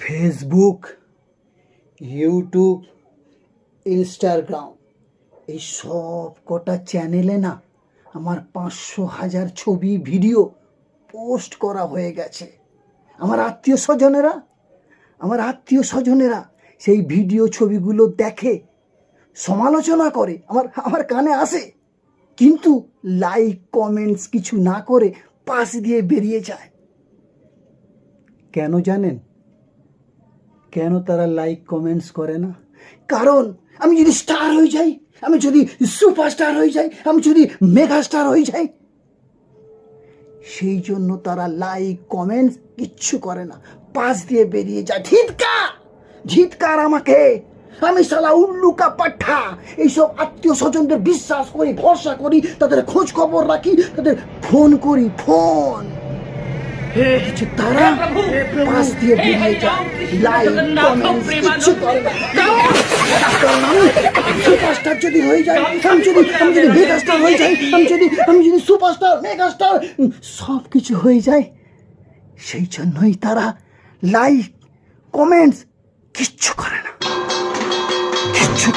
Facebook, YouTube, Instagram এই সব কটা চ্যানেলে না আমার 500,000 ছবি ভিডিও পোস্ট করা হয়ে গেছে। আমার আত্মীয় স্বজনেরা সেই ভিডিও ছবিগুলো দেখে, সমালোচনা করে, আমার কানে আসে, কিন্তু লাইক কমেন্টস কিছু না করে পাশ দিয়ে বেরিয়ে যায়। কেন জানেন? কেন তারা লাইক কমেন্টস করে না? কারণ আমি যদি স্টার হয়ে যাই, আমি যদি সুপারস্টার হয়ে যাই, আমি যদি মেগা স্টার হয়ে যাই, সেই জন্য তারা লাইক কমেন্টস কিচ্ছু করে না, পাশ দিয়ে বেরিয়ে যায়। ধিৎকার আমাকে! আমি শালা উল্লু কা পাঠা। এইসব আত্মীয় স্বজনদের বিশ্বাস করি, ভরসা করি, তাদের খোঁজ খবর রাখি, তাদের ফোন করি, তারা পাশ দিয়ে বেরিয়ে যায়, লাইক কমেন্টস কিচ্ছু করে না। কারণ আমি সুপারস্টার যদি হয়ে যাই, আমি যদি মেগা স্টার হয়ে যাই, আমি যদি সুপারস্টার, মেগা স্টার সব কিছু হয়ে যায়, সেই জন্যই তারা লাইক কমেন্টস কিচ্ছু করে না, কিচ্ছু।